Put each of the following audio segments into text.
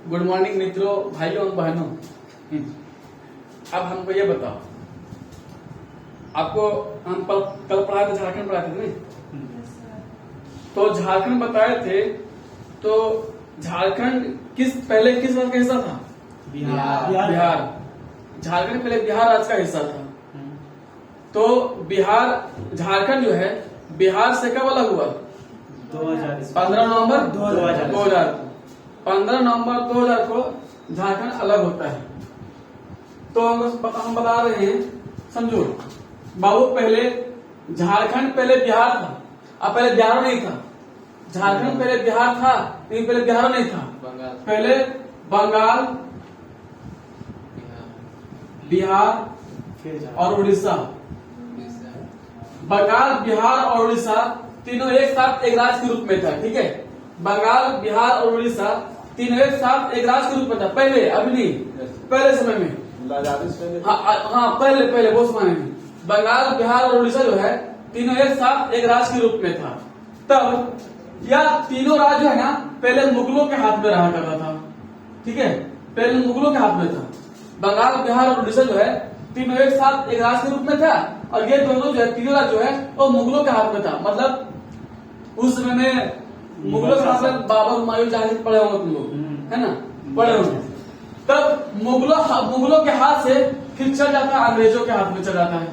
Good morning मित्रों, भाइयों और बहनों। अब हमको ये बताओ, आपको हम कल पढ़ाए थे, झारखंड पढ़ाए थे नहीं? तो झारखंड बताए थे। तो झारखंड पहले किस राज्य का हिस्सा था? बिहार। झारखंड पहले बिहार राज्य का हिस्सा था। तो झारखंड जो है बिहार से कब अलग हुआ? 15 नवंबर 2000 को। 15 नवंबर 2000 को झारखंड अलग होता है। तो हम बता रहे हैं, समझो बाबू, पहले झारखंड पहले बिहार था। अब पहले बिहार नहीं था। झारखंड पहले बिहार था, लेकिन पहले बिहार नहीं था। पहले बंगाल, बिहार और उड़ीसा। बंगाल, बिहार और उड़ीसा तीनों एक साथ एक राज्य के रूप में था। ठीक है, बंगाल, बिहार और उड़ीसा तीनों एक साथ एक राज्य के रूप में था पहले, अभी नहीं, पहले समय में। हाँ, पहले वो समय में बंगाल, बिहार और उड़ीसा जो है तीनों एक साथ एक राज्य के रूप में था। तब यह तीनों राज्य है ना, पहले मुगलों के हाथ में रहा करता था। ठीक है, पहले मुगलों के हाथ में था। बंगाल, बिहार और उड़ीसा जो है तीनों एक साथ एक राज्य के रूप में था, और ये दोनों जो है तीनों राज्य जो है वो मुगलों के हाथ में था। मतलब उस समय में मुगलों के हाथ में बाबर, हुमायूं, जहांगीर पढ़े होंगे तुम लोग, है ना, पढ़े होंगे। तब मुगलों के हाथ से फिर चल जाता है, अंग्रेजों के हाथ में चल जाता है।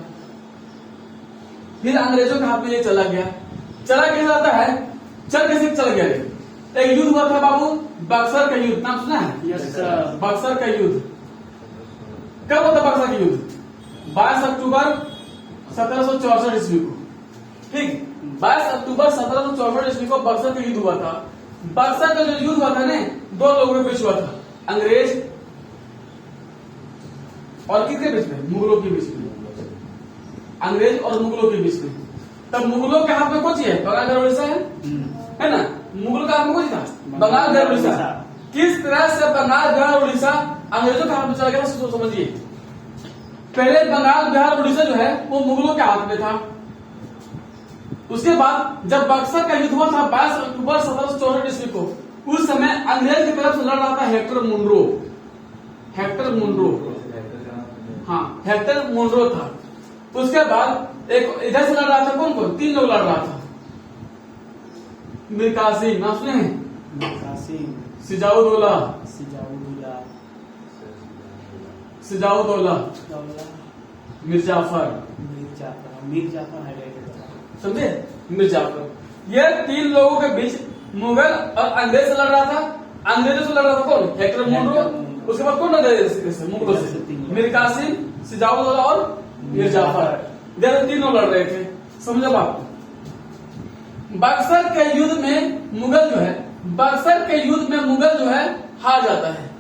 फिर अंग्रेजों के हाथ में ये चला गया। चला कैसे जाता है? चल कैसे चल गया? एक युद्ध हुआ था बाबू, बक्सर का युद्ध, नाम सुना है? Yes sir. बक्सर का युद्ध कब होता? बक्सर का युद्ध 22 अक्टूबर 1764 ईस्वी को। ठीक, 22 अक्टूबर 1764 ईस्वी को बक्सर का युद्ध हुआ था। बक्सर का जो युद्ध हुआ था ना, दो लोगों के बीच हुआ था, अंग्रेज और किसके बीच में? मुगलों के बीच में। अंग्रेज और मुगलों के बीच में। तब मुगलों के हाथ में कौन सी है? बंगाल, बिहार, उड़ीसा है ना। मुगलों के हाथ में कौन सी था? बंगाल, बिहार, उड़ीसा। किस तरह से बंगाल, बिहार, उड़ीसा अंग्रेजों के हाथ में चला गया, समझिए। पहले बंगाल, बिहार, उड़ीसा जो है वो मुगलों के हाथ में था। उसके बाद जब बक्सर का युद्ध हुआ था 22 अक्टूबर 1764 ईस्वी को, उस समय अंग्रेज की तरफ से लड़ रहा था हेक्टर मुनरो। हाँ, हेक्टर मुनरो था। उसके बाद एक इधर से लड़ रहा था, कौन? 3 लोग लड़ रहा था। मीर कासिम, नाम सुने हैं? सिजाउद्दौला, मीर जाफर, समझे? मीर जाफर। ये 3 लोगों के बीच मुगल और अंग्रेज से लड़ रहा था। अंग्रेजों से लड़ रहा था कौन? Hector Munro. उसके बाद कौन लड़ मुगलों से? मीर कासिम, सिजाउद्दौला और मीर जाफर। इधर 3 लोग लड़ रहे थे। समझो बात। बक्सर के युद्ध में मुगल जो है हार जाता है।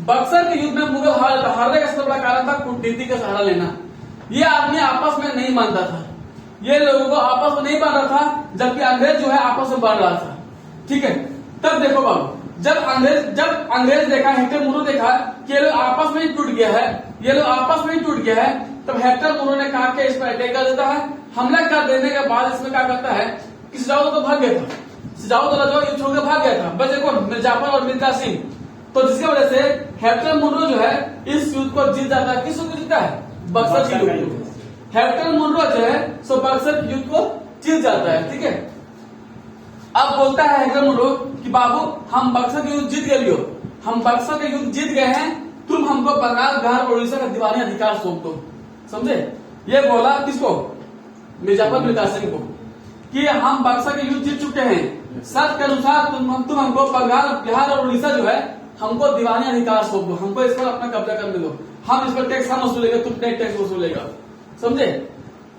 बक्सर के युद्ध में मुगल हार जाता है। हारने का सबसे बड़ा कारण था कूटनीति का सहारा लेना। ये आदमी आपस में नहीं मानता था, ये लोगों को आपस में नहीं बांध रहा था, जबकि अंग्रेज जो है आपस में बांध रहा था। ठीक है, तब देखो बाबू, जब अंग्रेज देखा, हेक्टर मुनरो देखा कि ये लोग आपस में ही टूट गया है, तब हेक्टर मुनरो ने कहा कि इस पर अटैक कर देता है। हमला कर देने के बाद इसमें क्या करता है कि सिजाउद्दौला तो भाग गया था। सिजाउद्दौला जो युद्ध छोड़कर भाग गया था, बचे कौन? मीर जाफर और मीर कासिम। तो जिसकी वजह से हेक्टर मुनरो जो है इस युद्ध को जीत जाता है। किस युद्ध को जीतता है? बक्सर के युद्ध को। हेक्टर मुनरो जो है सो बक्सर के युद्ध को जीत जाता है। ठीक है, अब बोलता है हेक्टर मुनरो कि बाबू, हम बक्सर के युद्ध जीत गए, हम बक्सर के युद्ध जीत गए हैं, तुम हमको बंगाल, बिहार और उड़ीसा का दीवानी अधिकार सौंप दो। समझे? ये बोला किसको? मीर जाफर, मीर कासिम को, कि हम बक्सर के युद्ध जीत चुके हैं, शर्त के अनुसार तुम हमको बंगाल, बिहार और उड़ीसा जो है हमको दीवानी अधिकार सौंप दो, हमको इस पर अपना कब्जा करने दो, हम इस पर टैक्स हम वसूलेगा, तुम टैक्स वसूलेगा। समझे?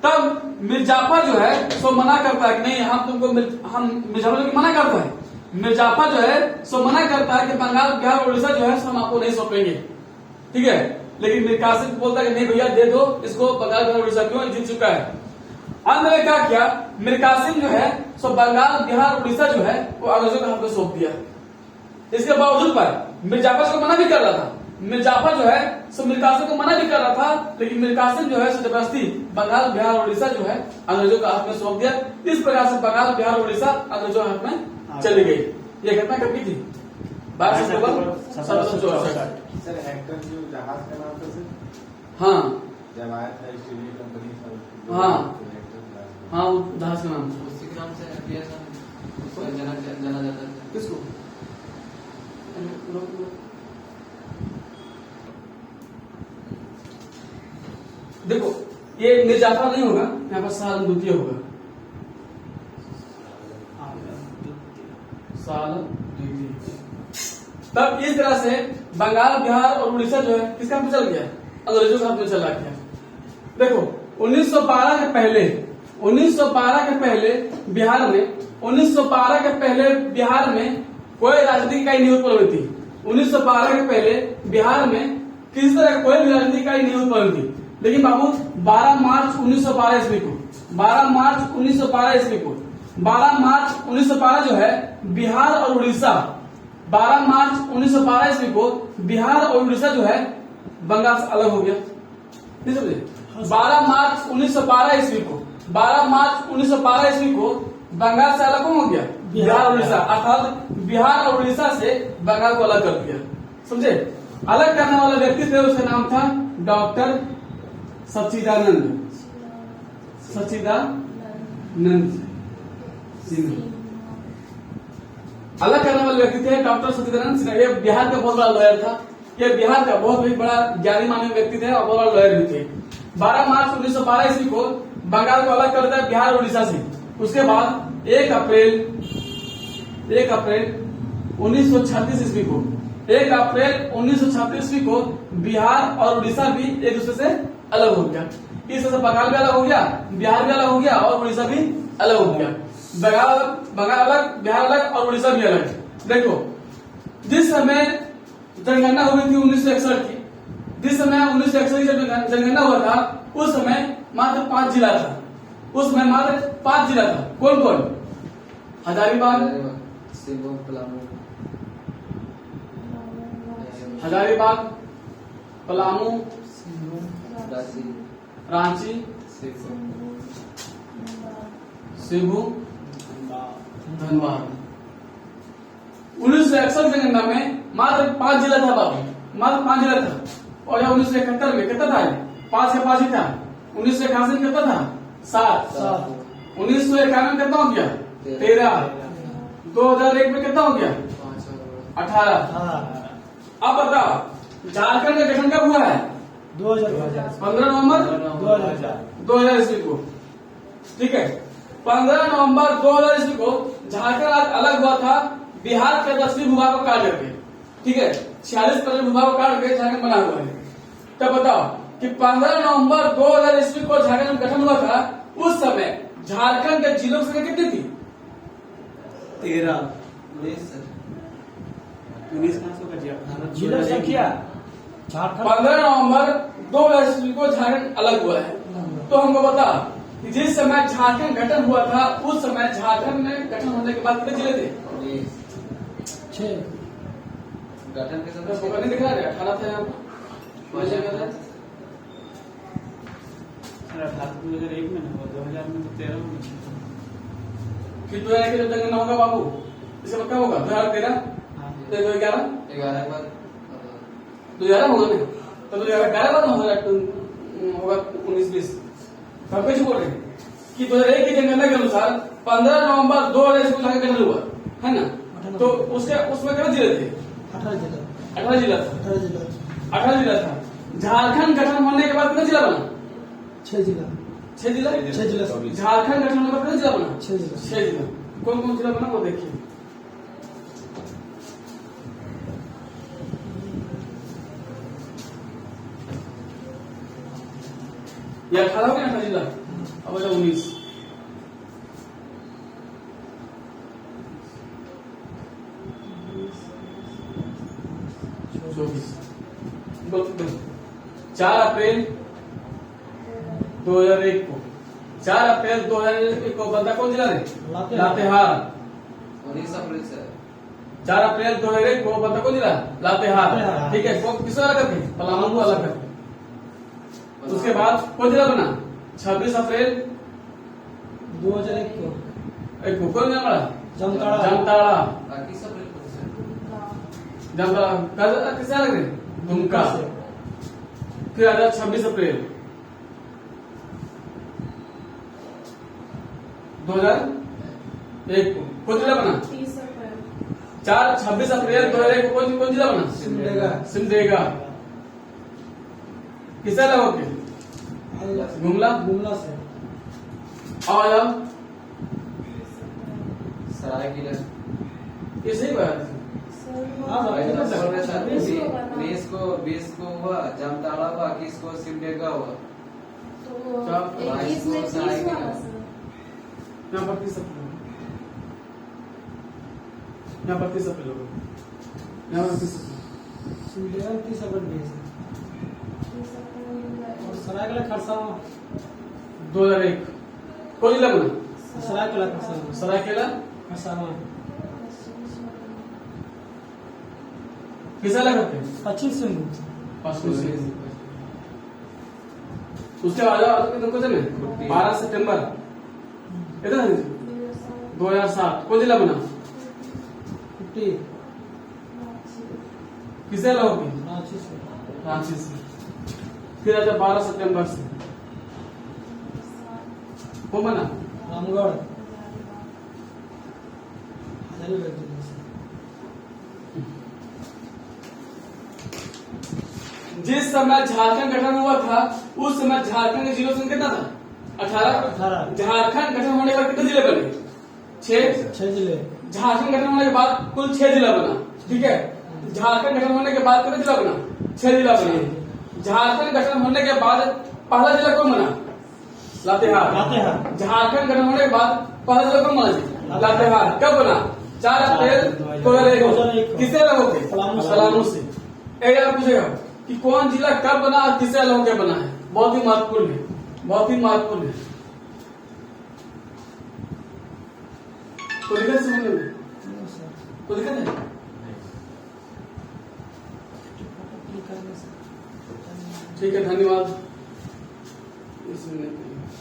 तब मीर जाफर जो है सो मना करता है कि नहीं, हम तुमको मीर जाफर मना करता है। मीर जाफर जो है सो मना करता है कि बंगाल, बिहार और उड़ीसा जो है हम आपको नहीं सौंपेंगे। ठीक है, लेकिन मीर कासिम बोलता है कि नहीं भैया, दे दो इसको, बंगाल, बिहार, उड़ीसा क्यों जीत चुका है। अंत में क्या किया? मीर कासिम जो है सो बंगाल, बिहार, उड़ीसा जो है वो अंग्रेजों के हाथ में सौंप दिया। इसके बावजूद पर मीर जाफर को मना भी कर रहा था। मीर जाफर जो है सो मीर कासिम को मना भी कर रहा था, लेकिन मीर कासिम जो है जबरदस्ती बंगाल, बिहार और उड़ीसा जो है अंग्रेजों के हाथ में सौंप दिया। इस प्रकार से बंगाल, बिहार और उड़ीसा अंग्रेजों के हाथ में चली गई। ये घटना कब की थी? 22 अक्टूबर 1764। सर हेक्टर जो जहाज का नाम था सर, हाँ जब आया था ईस्ट इंडिया कंपनी हाँ। हेक्टर हाँ, वो जहाज का नाम था। उसी के नाम से दिया था, उसको जाना जाता था। किसको? देखो, ये मिर्जाफर नहीं होगा, यहाँ पर साल द्वितीय होगा। साल द्वितीय। तब इस तरह से बंगाल, बिहार और उड़ीसा जो है किसका हाथ में चल गया? अंग्रेजों के हाथ में चला गया। देखो 1912 के पहले, 1912 के पहले बिहार में, 1912 के पहले बिहार में कोई राजनीतिक इकाई नहीं उत्पन्न हुई थी। 1912 के पहले बिहार में किसी तरह कोई भी राजनीतिक इकाई नहीं उत्पन्न हुई थी। लेकिन बाबू 12 मार्च 1912 ईस्वी को, 12 मार्च 1912 ईस्वी को, 12 मार्च 1912 जो है बिहार और उड़ीसा, 12 मार्च 1912 ईस्वी को बिहार और उड़ीसा जो है बंगाल से अलग हो गया। नहीं समझे? 12 मार्च 1912 ईस्वी को, 12 मार्च 1912 ईस्वी को बंगाल से अलग कौन हो गया? बिहार और उड़ीसा। अर्थात बिहार और उड़ीसा से बंगाल को अलग कर दिया। समझे? अलग करने वाला व्यक्ति थे, उसका नाम था डॉक्टर सच्चिदानंद, सच्चिदानंद सिन्हा। अलग करने वाले व्यक्ति थे डॉक्टर सच्चिदानंद सिन्हा। ये बिहार का बहुत बड़ा लॉयर था, ये बिहार का बहुत ही बड़ा ज्ञानी माननीय व्यक्ति थे और बहुत बड़ा लॉयर भी थे। 12 मार्च 1912 ईस्वी को बंगाल को अलग कर दिया बिहार और उड़ीसा से। उसके बाद 1 अप्रैल 1936 ईस्वी को, 1 अप्रैल 1936 ईस्वी को बिहार और उड़ीसा भी एक दूसरे से अलग हो गया। इस तरह से बंगाल भी अलग हो गया, बिहार भी अलग हो गया और उड़ीसा भी अलग हो गया। बंगाल अलग, बिहार अलग और उड़ीसा भी अलग। देखो, जिस समय जनगणना हुई थी 1961 की, जिस समय 1961 की जब जनगणना हुआ था, उस समय मात्र 5 जिला था। उस समय मात्र 5 जिला था। कौन कौन? हजारीबाग, हजारीबाग, पलामू, रांची, सिंहू, धनबाद। 1961 जनगणना में मात्र 5 जिला था बाबू, मात्र 5 जिला था। और यह 1971 में कितना था? 5 के 5 ही था। 1981 में कितना था? 7। 1991 में कितना हो गया? 13। 2001 में कितना हो गया? 18। अब बताओ झारखंड का गठन कब हुआ है? 15 नवंबर 2000 ईस्वी को। ठीक है, 15 नवंबर 2000 ईस्वी को झारखंड अलग हुआ था बिहार के 10वीं भूभाग को काट करके। ठीक है, 46% भूभाग को काट करके झारखंड बना हुआ है। तब बताओ कि 15 नवंबर 2000 ईस्वी को झारखंड में गठन हुआ था, उस समय झारखंड के जिलों की संख्या कितनी थी? 13। 19 जिला संख्या 15 नवंबर 2000 ईस्वी को झारखंड अलग हुआ है। तो हमको बता कि जिस समय झारखंड गठन हुआ था, उस समय झारखंड में गठन होने के बाद कितने जिले थे? 6। गठन के तो समय नहीं दिख रहा है? 18 थे यहाँ पर। 2001 में ना, 2000 में, 13 में। फिर 2000 के जब जनगणना होगा बाबू, इसका मतलब होगा 2013, 2011, 11 पर 2011 होगा नहीं, तो 2011 बाद होगा 19-20। हम कैसे बोल रहे हैं कि 2001 की जनगणना के अनुसार 15 नवंबर 2000 ईस्वी को गठन हुआ है ना, तो उसके उसमें कितने जिले थे? 18 जिला। 18 जिला था। 18 जिला था। झारखंड गठन होने के बाद कितने जिला बना? 6 जिला। 6 जिला। 6 जिला। झारखंड गठन होने के बाद कितने जिला बना? 6 जिला। 6 जिला। कौन कौन जिला बना वो देखिए। ये 18 हो गया 18 जिला। अब बचा 19। बोलो 4 अप्रैल 2001 को, 4 अप्रैल 2001 को बंदा कौन जिला है? लातेहार। 19 अप्रैल से 4 अप्रैल 2001 को बंदा कौन जिला? लातेहार। ठीक है, किसको अलग करके? पलामू को अलग करके। उसके बाद कौन जिला बना? 26 अप्रैल 2001 को एक कौन जिला बना? जामताड़ा। जामताड़ा। 21 अप्रैल को किसे लग रहे दुमका। फिर आ जाए 26 अप्रैल 2001 को कौन जिला बना? 26 अप्रैल 2001 को कौन जिला बना? सिमडेगा। किसे लगा के गुमला से और सरायकेला। ये सही बात है। बीस को हुआ जामताड़ा हुआ, 21 को सिमडेगा हुआ। यहाँ पर 30 अप्रैल यहाँ पर 30 अप्रैल होगा। यहाँ पर 30 अप्रैल 30 अप्रैल भेज और सरायकेला खरसावा 2001 कौन जिला बना? सरायकेला खरसावा सरायकेला खरसावा किसे लगा के 25 सिंह उसके बाद तुमको जाने 12 सितंबर इधर 2007 कौन जिला बना? 50 किसे लोगे? रांची से रांची से। फिर आता 12 सितंबर से कौन बना? रामगढ़ हजारीबाग जिले से। जिस समय झारखंड गठन हुआ था उस समय झारखंड का जिलों संख्या कितना था? 18। झारखंड गठन होने के बाद कितने जिले बने? 6 जिले। झारखंड गठन होने के बाद कुल 6 जिला बना। ठीक है, झारखंड गठन होने के बाद कितने जिला बना? 6 जिला बना। झारखंड गठन होने के बाद पहला जिला कौन बना? लातेहार। झारखंड गठन होने के बाद पहला जिला कौन बना? लातेहार। कब बना? 4 अप्रैल 2001। किसे अलग होके? पलामू से। एक बार पूछेगा कि कौन जिला कब बना और किसे अलग होकर बना है। बहुत ही महत्वपूर्ण है, बहुत ही महत्वपूर्ण है। कोई दिक्कत समझने में? कोई दिक्कत है? ठीक है, धन्यवाद। इसमें